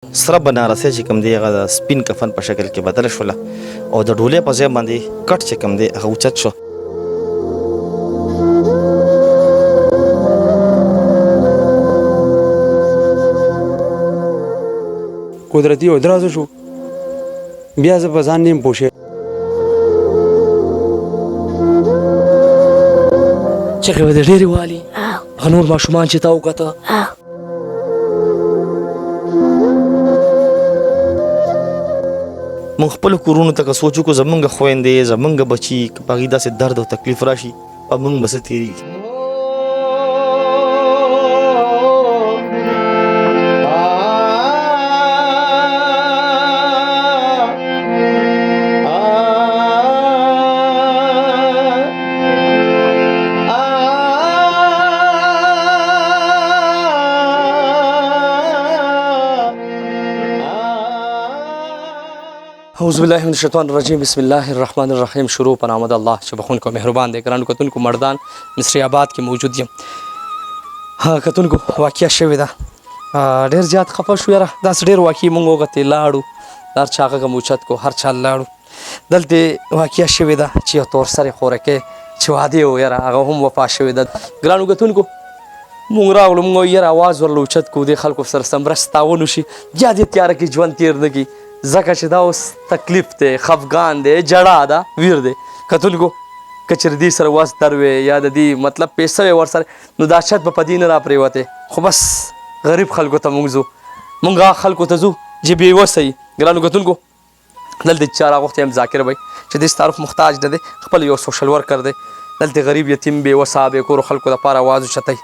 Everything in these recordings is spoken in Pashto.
سره بنارسي چې کوم دی هغه د سپین کفن په شکل کې بدله شوله او د ډولۍ په ځای باندې کټ چې کوم دی هغه اوچت شو. قدرتي ودرازو شو بیا زه په ځان نیم پوښې چغې به د ډېرې والي هغه نور ماشومان چې تا وکته موږ خپلو کورونو ته که سوچ وکړو زمونږ خویندې زمونږ بچي که په هغې داسې درد او تکلیف راشي په موږ به څه تېرېږي. اعوذ بالله من الشیطان الرجیم بسم الله الرحمن الرحیم. شروع په نام د الله چې بخونکو مهربان دی. ګرانو کتونکو مردان مصری آباد کې موجود یم. کتونکو واقعه شوې ده ډېر زیات خفه شو یاره داسې ډېر واقعي موږ وغتې لاړو هر چا غږ موچت کو هر چا لاړو دلته واقعه شوې ده چې یو تور سرې خورکۍ چې واده و یاره هغه هم وفا شوې ده. ګرانو کتونکو مونږ راغلو مونږ یاره اواز ورله اوچت کو دې خلکو سره سمرسته تعاون وشي بیا دې تیاره کې ژوند تېر نه کړي ځکه چې دا اوس تکلیف دی خفګان دی جړا ده ویر دی. کتونکو که چېرې دې سره وس در وې یا د دې مطلب پیسه وې ورسره نو دا شت به په دې نه راپرېوتې خو بس غریب خلکو ته مونږ ځو مونږ هغه خلکو ته ځو چې بېوسه یي. ګرانو کتونکو دلته چا راغوښتی یم ذاکر بی چې دې تعارف محتاج نه دی خپل یو سوشل ورکر دی دلته غریب یتیم بېوسه بېکورو خلکو دپاره اواز اوچتی.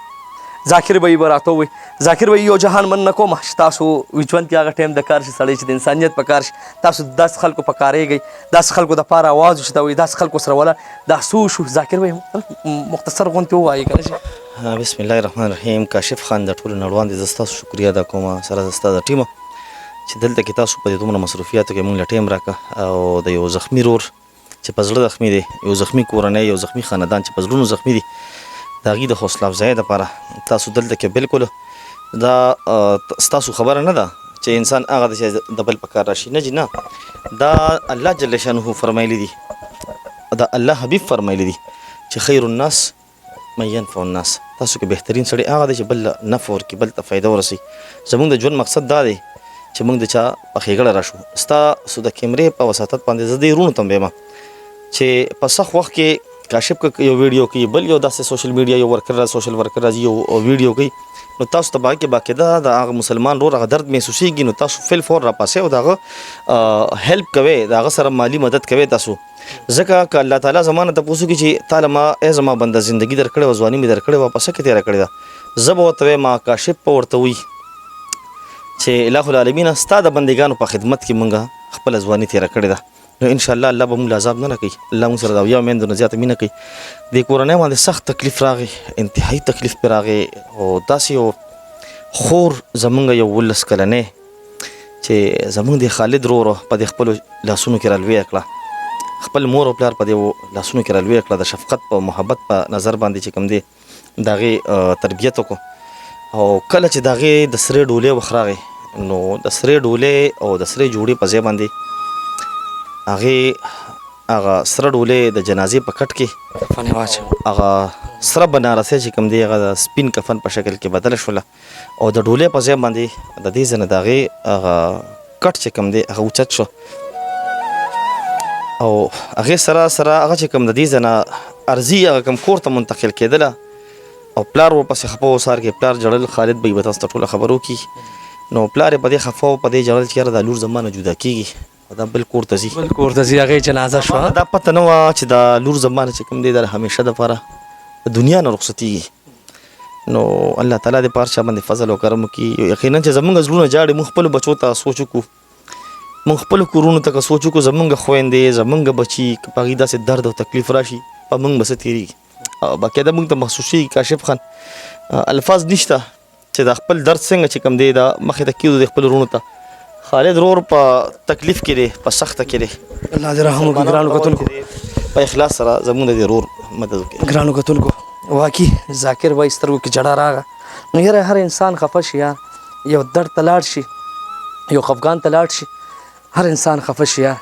ذاکر به یې به راته ووایي ذاکر به یو جهان من نه کوم چې تاسو ژوند کې هغه ټایم د کار شي سړی چې د انسانیت په کار شي تاسو داسې خلکو په کارېږئ داسې خلکو دپاره اواز اوچتوئ داسې خلکو سره ولا دا څه وشو ذاکر به یې مختصر غوندې ووایي که نه چې بسم الله الرحمن الرحیم. کاشف خان د ټولو نړیوال دي زه ستاسو شکریه ادا کوم سره زه ستا د ټیمه چې دلته کې تاسو په دې دومره مصروفیاتو کې مونږ له ټیم راکړه او د یو زخمي رور چې په زړه زخمي دی یو زخمي کورنۍ یو زخمي خاندان چې په زړونو زخمي دي د هغې د حوصله افزایۍ دپاره تاسو دلته کې بالکل دا ستاسو خبره نه ده چې انسان هغه دی چې د بل په کار راشي نه جي نه دا الله جل شانه فرمایلی دي دا الله حبیب فرمایلی دي چې خیر الناس من ينفع الناس. تاسو کې بهترین سړی هغه دی چې بل نفع ورکړي بل ته فایده ورسوي. زموږ د ژوند مقصد دا دی چې موږ د چا په ښېګړه راشو. ستاسو د کیمرې په وساطت باندې زه دې وروڼو ته هم وایم چې په سخت وخت کې کاشف که یو ویډیو کوي بل یو داسې سوشل میډیا یو ورکر سوشل ورکر راځي یو ویډیو کوي نو تاسو ته باقي باقاعده د هغه مسلمان رور هغه درد محسوسېږي نو تاسو فل فور راپاسئ او د هغه هیلپ کوئ د هغه سره مالي مدد کوئ تاسو ځکه که الله تعالی زمانه تپوس وکړي چې تعالی ما ای زما بنده زندګي درکړې وه ځواني مې درکړې وه په څه کې تېره کړې ده زه به ورته وایم کاشف به ورته وایي چې الهو العالمینه ستا د بندګانو په خدمت کې مونږ خپله ځواني تېره کړې ده نو انشاءالله الله به موږ له عذاب نه راکوي الله موږ سره د اویا میندو نه زیاته مینه کوي. دې کورنۍ باندې سخت تکلیف راغی انتهایي تکلیف پرې راغی او داسې یو خور زمونږ یو 19 کلنۍ چې زمونږ د خالد ورور په دې خپلو لاسونو کې رالویه کړه خپل مور او پلار په دې لاسونو کې رالویه کړه د شفقت په محبت په نظر باندې چې کوم دی د هغې تربیت وکړو او کله چې د هغې د سرې ډولۍ وخت راغی نو د سرې ډولۍ او د سرې جوړې په ځای باندې هغه سره ډولۍ د جنازې په کټ کې هغه سره بنارسۍ چې کوم دی هغه د سپین کفن په شکل کې بدله شوله او د ډولۍ په ځای باندې د دې ځای نه د هغې هغه کټ چې کوم دی هغه اوچت شو او هغې سره هغه چې کوم د دې ځای نه ارضي هغه کوم کور ته منتقل کېدله او پلار ورپسې خفه و سهار کې پلار جړل خالد به یې به تاسو ته ټوله خبر وکړي نو پلار یې په دې خفه و په دې جړل چې یاره دا لور زما نه جدا کېږي دا بل کور ته ځي هغې جنازه شوه دا پته نه وه چې دا لور زمانه چې کوم دی دا همیشه دپاره د دنیا نه رخصتېږي نو الله تعالی دې په هر چا باندې فضل او کرم وکړي یقینا چې زمونږ زړونه جاړي مونږ خپلو بچو ته سوچ وکړو مونږ خپلو کورونو ته که سوچ وکړو زمونږ خویندې زمونږ بچي که په هغې داسې درد او تکلیف راشي په مونږ به څه تېرېږي باقاعده مونږ ته محسوسېږي کاشف خان الفاظ نشته چې دا خپل درد څنګه چې کوم دی دا مخې ته کېږدو د خپلو وروڼو ته خالد رور په تکلیف کې دی په سخته کې دی الله دې رحم وکړي. ګرانو کتونکو په اخلاص سره زموږ د دې رور مدد وکړي. ګرانو کتونکو واقعي ذاکر وایي سترګو کې جړه راغله نو یاره هر انسان خفه شي یار یو درد ته لاړ شي یو خفګان ته لاړ شي هر انسان خفه شي یار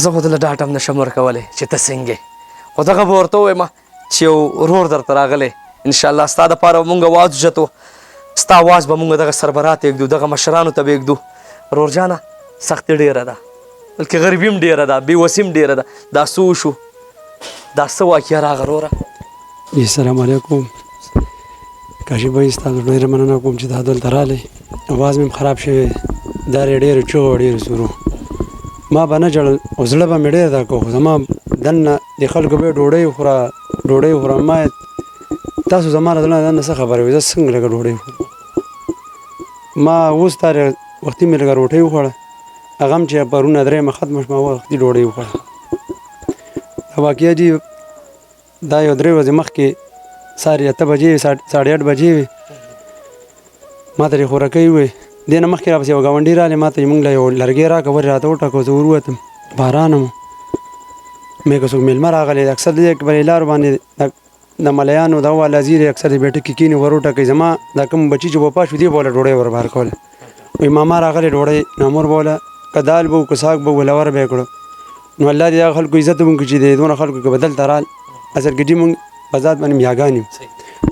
زه خو دله ډاټ هم نشم ورکولی چې ته څنګه خو دغه به ورته ووایم چې یو ورور درته راغلی انشاءالله ستا دپاره به مونږ اواز اوچتو ستا اواز به مونږ دغه سربراہ ته ږدو دغه مشرانو ته به ږدو ورور جانه سختي ډېره ده بلکې غریبي هم ډېره ده بېوسي هم ډېره ده دا څه وشو دا څه واقعه راغله وروره السلام علیکم کاشف بھائی ستاسو ډېره مننه کوم چې دا دلته رالی اواز مې خراب شوی دا ډېرې چغو ډېرې سورو ما به نه ژړل او زړه به مې ډېر دا کو خو زما دننه د خلکو به ډوډۍ وخوره ما تاسو زما له زړه دننه څه خبره وي زه څنګه لږه ډوډۍ وخورم ما اوس تا وختي مې لږه روټۍ وخوړه هغه هم چې پرونه درېیمه ختمه شوه ما وختي ډوډۍ وخوړه دا واقعه جي دا یو 3 ورځې مخکې ساري 8 بجې 8:30 بجې وې ما ته یې خوراکۍ وې دې نه مخکې راپسې یو ګاونډي راغلی ما ته یې مونږ له یو لرګی راکړه ولې راته وټاکه زه ور ووتم باران و مې که څوک میلمه راغلی اکثر دې بلې لارو باندې د ملیانو د والا زیر اکثر دې بیټه کې کینې ور وټاکئ زما دا کوم بچي چې وپا شو دې بوله ډوډۍ ور بهر کوله وایي ماما راغلی ډوډۍ نامور بوله که دال به و که ساګ به و لور به یې کړو نو الله دې هغه خلکو عزت وکړي چې د دونه خلکو کې به دلته رال اصل کې جي مونږ په ذات باندې میاګان یو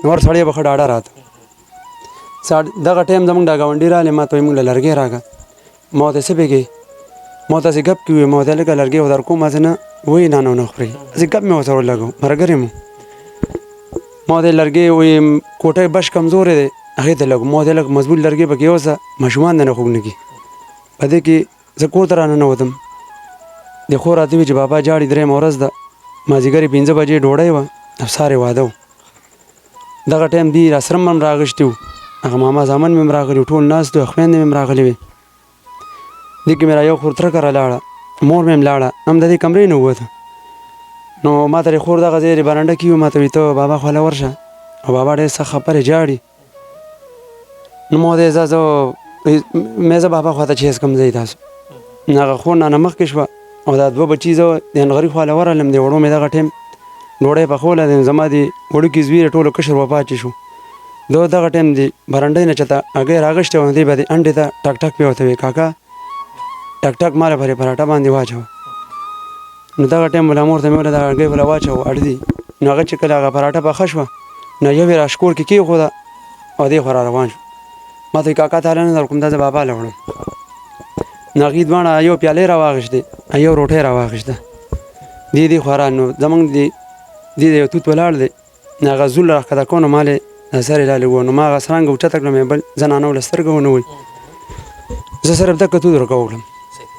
نور سړی به ښه ډاډه راته دغه ټایم زمونږ دا ګاونډي راغلی ما ته وایي مونږ له لرګی راکړه ما ورته څه پکې ما ورته هسې ګپ کې وویل ما ورته لږه لرګی خو در کوم هسې نه وایي نه خوري هسې ګپ مې ورسره ولګو ملګری مو ما ورته لرګی وایي کوټۍ بش کمزوری دی هغې ته لګو ما ورته لږ مضبوط لرګی پکې یوسه ماشومان دننه خوږ نه کړي په دې کې زه کور ته راننوتم د خور راته وي چې بابا جاړي 3مه ورځ ده مازدیګر 5 بجې ډوډۍ وه افسار یې واده و دغه ټایم دی راسره هم راغشتي وو هغه ماما زامن مې هم راغلي ټول ناست وو خویندې مې هم راغلې وې دې کې مې را یو خور تره کره لاړه مور مې هم لاړه هم د دې کمرې نه ووته نو ما ته خور دغه ځای برنډه کې وي ما ته وایي ته بابا خواله ورشه او بابا ډېر سخت خبرې جاړي نو ما ورته زه مې زه بابا خواته چې هېڅ کم ځئ تاسو هغه خور نه مخکې شوه او دا 2 بچي زه د نغري خواله ورغلم د وړو مې دغه ټایم ډوډۍ پخوله زما د وړوکي زوی ټولو کشر وفات شو دغه ټایم د برنډۍ نه چېرته هګۍ راغشتې وه دې به د انډې ته ټک ټک پې ورته وایي کاکا ټک ټک ما لپاره پراټه باندې واچوه نو دغه ټایم ملا مور ته مې ویله دغه هګۍ وله واچوه اړدي نو هغه چې کله هغه پراټه پخه شوه نو یو یې راشکور کې کېښوده او دې خوا را روان شو ما ته وایي کاکا تاله نه در کوم دا زه بابا له وړم نو هغې دواړه یو پیالې را واخېستې یو روټۍ را واخېسته دې خوا را نو زمونږ دې یو توت ولاړ دی هغه زول راښکته کړو نو ما لې سر یې لالې ووه نو ما هغه څرنګه اوچته کړم بل زنانه له سترګه ونه ولي زه صرف دقه توت ورکه وکړم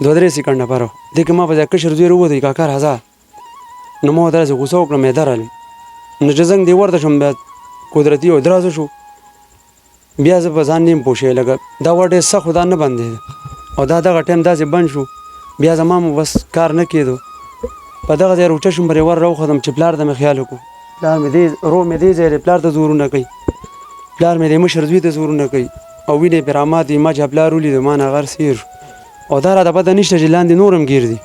2-3 سکنډه پاره دې کې ما په ځای کشر زوی راووتی کاکا راځه نو ما ورته داسې غوسه وکړم یې درالم نو چې زنګ دې ورته شوم بیا قدرتي او درازه شو بیا زه په ځان نیم پوه شوی لږه دا ور ډېر سخت خو دا نه بندېده او دا دغه ټایم داسې بند شو بیا زما مو بس کار نه کېدو په دغه ځای روچه شوم پرې ور راوختم چې پلار ته مې خیال وکړو پلار مې دې رو مې دې ځای پلار ته زورونه کوي پلار مې د مشر زوی ته زورونه کوي او وینې پرې راماتې ما چې پلار ولیدو ما نه غر سیر شو او دا راته پته نشته چې لاندې نور هم ګیر دي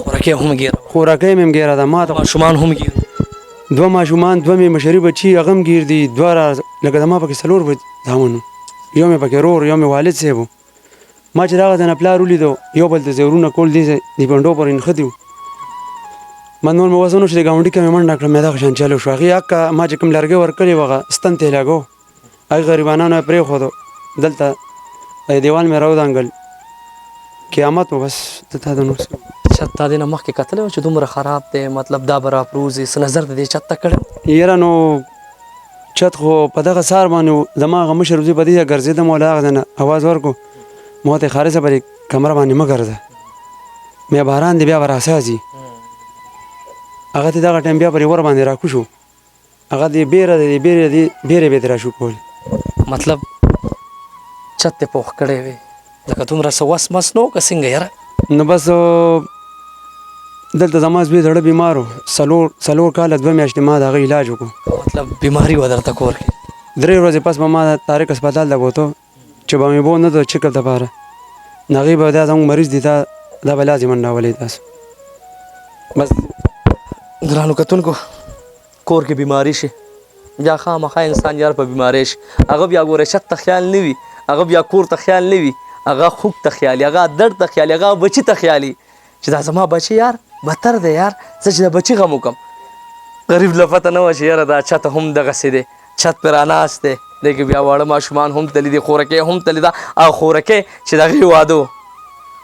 خوراکۍ هم ګیره خوراکۍ مې هم ګیره ده ما ته ماشومان هم ګیره 2 ماشومان 2 مې مشري بچي هغه هم ګیر دي 2 لکه زما پکې 4 زامن یو مې پکې رور یو مې والد صاحب ما چې دغه ځای نه پلار ولیدو یو بل ته زورونه کول دي د بنډو پورې نښتي وو ما نور مې وس ونه شو د ګاونډي کې مې منډه کړه مې دغه شان چالو شو هغې اکه ما چې کوم لرګی ورکړی وه هغه ستن ته یې لګو هغې غریبانانو یې پرېښودو دلته دیوال مې راودانګل قیامت و بس تا د نور چت تا دې نه مخکې کتلی و چې دومره خراب دی مطلب دا به راپروزي څه نظر د دې چت ته کړی یاره نو چت خو په دغه سهار باندې زما هغه مشر زوی په دې ځای ګرځېدم او له هغه ځای نه اواز ورکړو ما ورته خارجه پرې کمره باندې مه ګرځه مې باران دی بیا به راسازي هغه ته دغه ټایم بیا پرې ور باندې راکوشو هغه دې بیره دی بیرې به ترې راشو کول مطلب چت دې پوخ کړی وې لکه دومره څه وس مس نه و که څنګه یاره نو بس دلته زما زوی زړه بیمار و 4 کاله 2 میاشتې ما د هغه علاج وکړو مطلب بیماري وه درته کور کې 3 ورځې پس به ما طارق اسپتال ته بوتو چې به مې بو نه د چکر دپاره نو هغې به دا زموږ مریض دی دا به لازم راولئ تاسو بس ګرانو کتونکو کور کې بیماري شي بیا خامخا انسان یار په بیماری شي هغه بیا ګوره چت ته خیال نه وي هغه بیا کور ته خیال نه وي، هغه خوږ ته خیالي، هغه درد ته خیالي، هغه بچي ته خیالي چې دا زما بچي یار بتر دی یار، زه چې د بچي غم وکړم. غریب له پته نه وه چې یاره دا چت هم دغسې دی، چت پې راناست دی، دی کې بیا واړه ماشومان هم تللي دي، خورکۍ هم تللي ده، او خورکۍ چې د هغې واده و،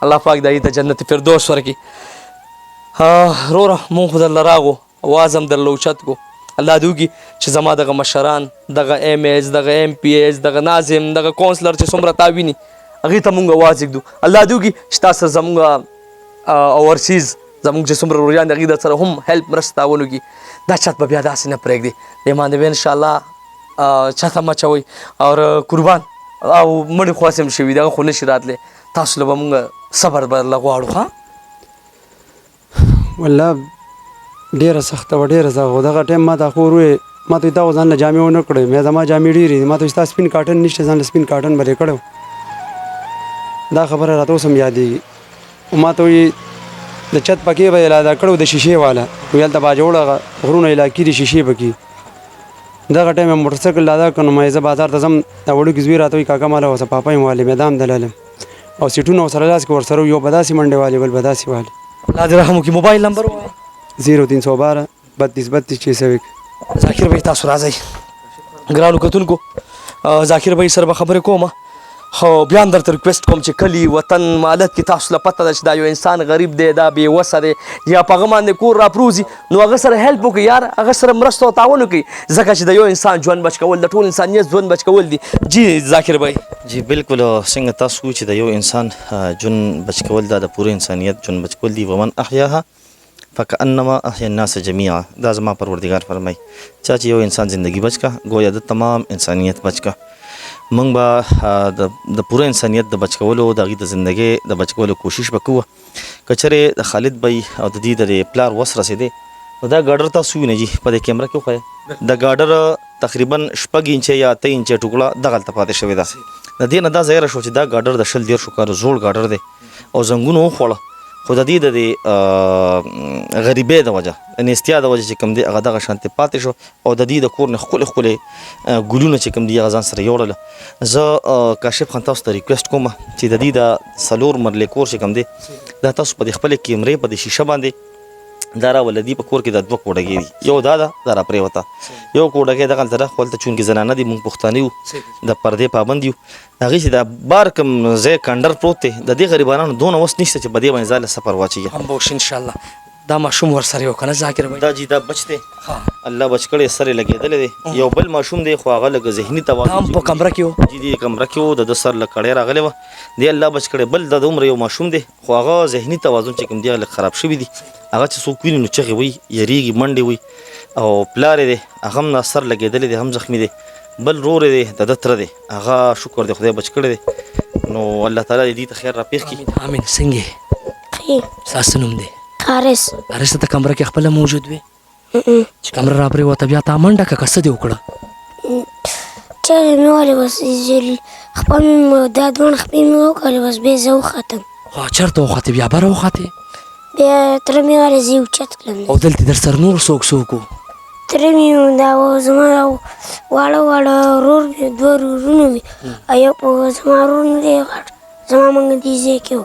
الله پاک د هغې ته جنت فردوس ورکړي. وروره مونږ خو درله راغو، اواز هم درله اوچت کړو. الله دې وکړي چې زما دغه مشران، دغه ایم ایس، دغه ایم پی ایس، دغه ناظم، دغه کونسلر چې څومره تا ویني هغې ته مونږ اواز ږدو. الله دې وکړي چې تاسو زمونږ اوورسیز زمونږ چې څومره روریان دي هغې در سره هم هیلپ مرسته تعاون وکړي. دا چت به بیا داسې نه پرېږدي، دې باندې به انشاءالله چت هم اچوئ او قربان او مړي خو هسې هم شوي دي، هغه خو نشي راتلی. تاسو له به مونږ صبر به درله غواړو. ښه والله ډېره سخته وه، ډېره سخته. خو دغه ټایم ما ته خور وویې، ما ته تا خو ځان له جامې ونه کړی، مې زما جامې ډېرې دي، ما ته ستا سپین کاټن نشته، ځان له سپین کاټن به دې کړی. دا خبره راته اوس هم یادېږي. ما ته وایي د چت پکې به یې لاده کړی د شیشې والا، ویل هلته باجوړه غرونه علاقې دي شیشې پکې. دغه ټایم یې موټرسایکل لاده کړ، نو ما زه بازار ته ځم، دا وړوکي زوی راته وایي کاکا ماله اوسه پاپا یم والې، مې دام دللم او سیټونه ورسره لاس کې ورسره یو به داسې منډې والې بل به داسې والې. الله دې رحم وکړي. موبایل نمبر ووایه. 0312 32 32 601. ذاکر بھائی تاسو راځئ. ګرانو کتونکو ذاکر بھائی سره به خبرې کومه، خو بیا هم درته ریکویسټ کوم چې کلي وطن مالت کې تاسو له پته ده چې دا یو انسان غریب دی، دا بې وسه دی، یا په هغه باندې کور راپروزي، نو هغه سره هیلپ وکړئ یار، هغه سره مرسته او تعاون وکړئ، ځکه چې د یو انسان ژوند بچ کول د ټول انسانیت ژوند بچ کول دي. جی ذاکر بھائی. جی بالکل څنګه تاسو وایئ چې د یو انسان ژوند بچ کول دا د پوره انسانیت ژوند بچ کول دي. ومن احیاها فکأنما احیا الناس جمیعا، دا زما پروردګار فرمایي چا چې یو انسان زندگی بچ کا گویا د تمام انسانیت بچ کا. موږ به د پوره انسانیت د بچ کولو د هغې د زندګۍ د بچ کولو کوشش به کوو. که چېرې د خالد بی او د دې د پلار وس رسېدی، نو دا ګاډر تاسو وینئ جي په دې کیمره کې وښیه، د ګاډر تقریبا 6 انچه یا 3 انچه ټوکړه دغلته پاتې شوې ده. د دې نه دا ظاهره شو چې دا ګاډر د 20 کالو زوړ ګاډر دی او زنګونو وخوړه، خو د دې د غریبۍ د وجه نېستیا د وجه چې کوم دی هغه دغه شانتې پاتې شو او د دې د کور نه ښکلې ښکلې ګلونه چې کوم دي هغه ځان سره یوړله. زه کاشف خان تاسو ته ریکویسټ کوم چې د دې د 4 مرلې کور چې کوم دی دا تاسو په دې خپلې کیمرې په دې شیشه باندې دا راولدي. په کور کې د 2 کوډګې دي، یو دا ده دا راپرېوته، یو کوډګې دغلته ده، خو هلته چونکې زنانه دي، موږ پښتانه یو د پردې پابند یو، هغې چې دا بار کوم ځای کنډر پروت دی، د دې غریبانانو دونه وس نشته چې په دې باندې ځان له سفر واچوي. هم به وشي انشاءالله. دا ماشوم ورسره یو که نه ذاکر بھائی؟ دا جی دا بچ دی، الله بچ کړی، سر یې لګېدلی دی. یو بل ماشوم دی خو هغه لږ ذهني توازن هم په کمره کې و. جی دې کمره کې و، د ده سر له کړی راغلی وه، دی الله بچ کړی. بل د عمر یو ماشوم دی خو هغه ذهني توازن چې کوم دی هغه لږ خراب شوي دي، هغه چې څوک ویني نو چغې وایي، یریږي، منډې وایي. او پلار یې دی هغه هم سر لګېدلی دی، هم زخمي دی. بل رور یې دی د ده تره دی، هغه شکر دی خدای بچ کړی دی. نو الله تعالی دې ته خیر راپېښ کړي. امین. څنګه یې؟ ستاسو نوم دی؟ حارث. حارث ته کمره کې خپله موجود وې چې کمره راپرېوته بیا تا منډه که څه دې وکړه؟ چغې مې والې بس خپل دا دواړه خپې مې وکړلې بس بیا زه وختم. چېرته وختې؟ بیا بره وختې؟ بیا تره مې والې زه یې اوچت کړم. او دلته در سره نور څوک وو؟ تره مې دا و زما واړه ورور مې 2 ورورونه مې او یو په زما ورور نه دی غټ زما منګه دې ځای کې و.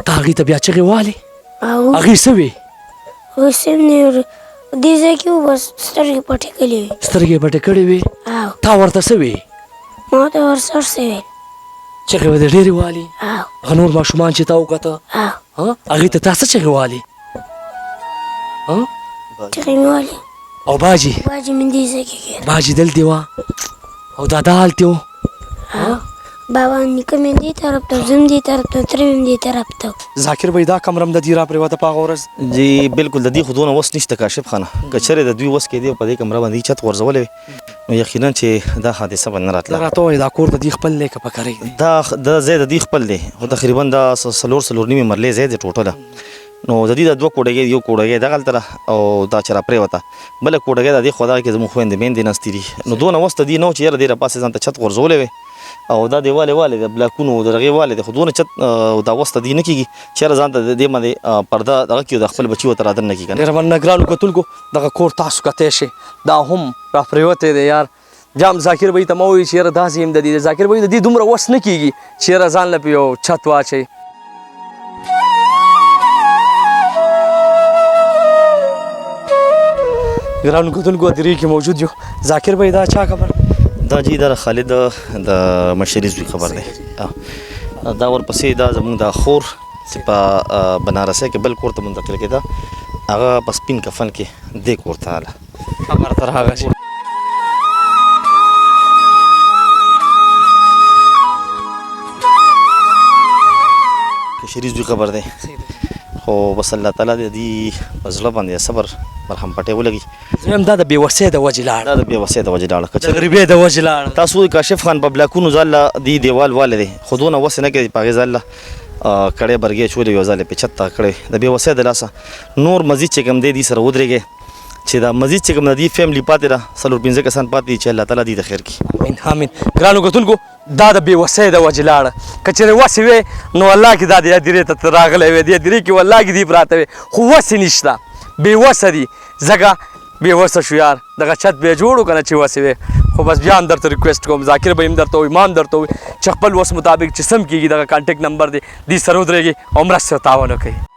ته هغې ته بیا چغې والې؟ او هغې څه وې؟ اوس هم نه دې ځای کې و بس سترګې پټې کړې وې. سترګې پټې کړې وې؟ او تا ورته څه وې؟ ما ته ورسره څه ویل. چغې به دې ډېرې والې؟ او هغه نور ماشومان چې تا وکته هغې ته تا څه چغې والې؟ چغې مې والې. او باجي؟ باجي مې دې ځای کې کېده. باجي دلته وه او دادا هلته و؟ بابا نیکه مې دې طرف ته، زه هم دې طرف ته، تره مې هم دې طرف ته. ذاکر بھائی دا کمره هم د دې راپرېوته په هغه ورځ؟ جی بالکل د دې خو دونه وس نشته کاشف خانه، که چېرې د دوی وس کېدی په دې کمره باندې چت غورځولی وي نو یقینا چې دا حادثه به نه راتله. راته ووایه دا کور د دې خپل دی که په کرۍ دی؟ دا ځای د دې خپل دی، خو تقریبا دا 4 نیمې مرلې ځای دی ټوټله. نو د دې د 2 کوډګې یو کوډګې دغلته ده او دا چې راپرېوته، بله کوډګې د دې خوا دغه کې زموږ خویندې میندې ناستې دي. نو دونه وس د دې نه و چې یاره دې راپاسې ځان ته چت غورځولی وی او دا دیوالې والې د بلاکونو د هغې والې دی، خو دونه چت دا وس ته دې نه کېږي چې یاره ځان ته د دې باندې پرده دغه کړي او د خپل بچي ورته رادن نه کړي. ډېره مننه ګرانو کتونکو، دغه کور تاسو کتی شئ، دا هم راپرېوتی دی یار، بیا هم ذاکر بھائی ته مه وایي چې یاره داسې یم د دې ذاکر بھائی د دې دومره وس نه کېږي چې یاره ځان له په یو چت واچوي. ګرانو کتونکو درې کې موجود یو ذاکر بھائی دا چا خبر دا جی دا خالد د مشري زوی خبر دی دا ورپسې دا زموږ د خور چې په بنارسۍ کې بل کور ته منتقل کېده هغه په سپین کفن کې دې کور ته راغله خبر تر هغه شي. مشري زوی خبر دی خو بس الله تعالی د دې په زړه باندې صبر مرهم پټۍ ولګي. زه هم دا د بېوسۍ د وجې دا لاړه د بېوسۍ د وجې لاړه د غریبۍ د وجې لاړه. تاسو وایي کاشف خان په بلاکونو ځان له دې دیوال والی دی خو دونه وسې نه کوي په هغې ځان له کړۍ برګې چولې یو ځل یې پې چت ته کړی د بېوسۍ د لاسه نور مزید چې کوم دی دې سره ودرېږئ چې دا مزید چې کوم د دې فیملی پاتې ده 4-5 کسان پاتې دي چې الله تعالی دې د خیر کړي. امین امین. ګرانو کتونکو دا د بېوسۍ د وجې لاړه که چېرې وسې وې نو الله کې دا د هدیرې ته راغلی وې د هدیرې کې والله کې دې پراته وې خو وسې نشته بېوسه دي ځکه بېوسه شو یار دغه چت به یې جوړ که نه چې وسې وې خو بس بیا هم درته ریکویسټ کوم ذاکر به هم درته وایي ما هم درته وایي چې خپل وس مطابق چې سم کېږي دغه کانټیکټ نمبر دی دې سره ودرېږي او مرستې او تعاون وکړئ.